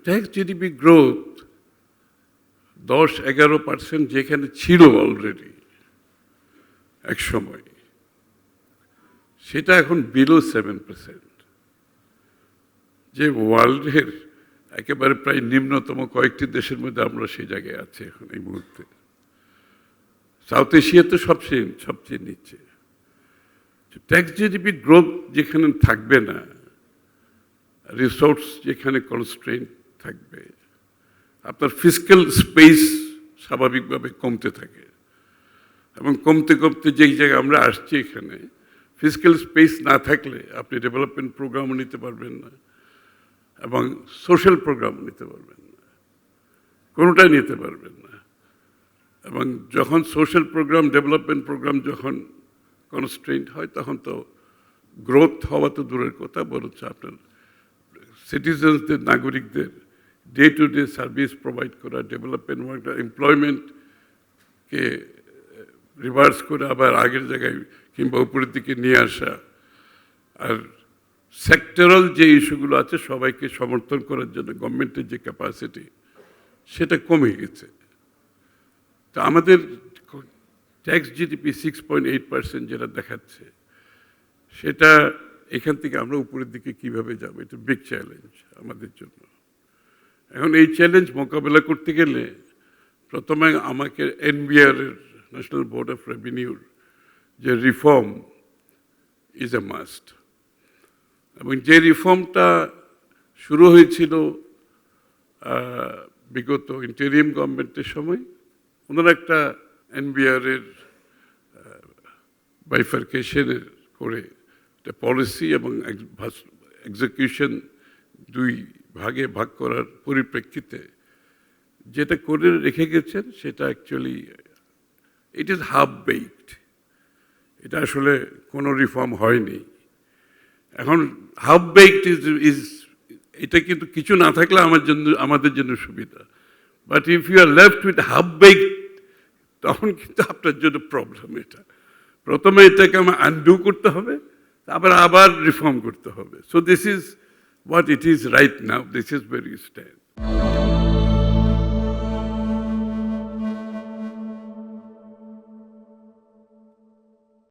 Tax GDP growth 10-11% যেখানে ছিল already এক সময়, সেটা এখন বিলো 7%, যে ওয়ার্ল্ডের একেবারে প্রায় নিম্নতম কয়েকটি দেশের মধ্যে আমরা সেই জায়গায় আছি এখন এই মুহূর্তে। সাউথ এশিয়া তো সবচেয়ে নিচে। ট্যাক্স জিডিপি গ্রোথ যেখানে থাকবে না, রিসোর্স যেখানে কনস্ট্রেন্ট থাকবে, আপনার ফিজিক্যাল স্পেস স্বাভাবিকভাবে কমতে থাকে, এবং কমতে কমতে যেই জায়গায় আমরা আসছি, এখানে ফিজিক্যাল স্পেস না থাকলে আপনি ডেভেলপমেন্ট প্রোগ্রামও নিতে পারবেন না এবং সোশ্যাল প্রোগ্রামও নিতে পারবেন না, কোনোটাই নিতে পারবেন না। এবং যখন সোশ্যাল প্রোগ্রাম, ডেভেলপমেন্ট প্রোগ্রাম যখন কনস্ট্রেন্ট হয়, তখন তো গ্রোথ হওয়া তো দূরের কথা, বরঞ্চ আপনার সিটিজেন্সদের, নাগরিকদের day to day service provide করা, ডেভেলপমেন্ট ওয়ার্ক, এমপ্লয়মেন্টকে রিভার্স করে আবার আগের জায়গায় কিংবা উপরের দিকে নিয়ে আসা, আর সেক্টরাল যে ইস্যুগুলো আছে সবাইকে সমর্থন করার জন্য গভর্নমেন্টের যে ক্যাপাসিটি, সেটা কমে গেছে। তো আমাদের ট্যাক্স জিডিপি 6.8% যেটা দেখাচ্ছে, সেটা এখান থেকে আমরা উপরের দিকে কিভাবে যাবো, এটা বিগ চ্যালেঞ্জ আমাদের জন্য। এখন এই চ্যালেঞ্জ মোকাবেলা করতে গেলে প্রথমে আমাকে এনবিআর এর, ন্যাশনাল বোর্ড অফ রেভিনিউর যে রিফর্ম ইজ এ মাস্ট, এবং যে রিফর্মটা শুরু হয়েছিল বিগত ইন্টেরিয়াম গভর্নমেন্টের সময়, ওনারা একটা এনবিআর এর বাইফার্কেশনের করে একটা পলিসি এবং এক্সিকিউশন দুই ভাগে ভাগ করার পরিপ্রেক্ষিতে যেটা করে রেখে গেছেন, সেটা actually it is half baked. এটা আসলে কোনো রিফর্ম হয়নি। এখন হাফ বেকড ইজ এটা কিন্তু কিছু না থাকলে আমাদের জন্য সুবিধা, but if you are left with half baked, তখন কিন্তু আপনার জন্য প্রবলেম। এটা প্রথমে এটাকে আমার আনডু করতে হবে, তারপর আবার রিফর্ম করতে হবে। So this is what it is right now, this is where you stand.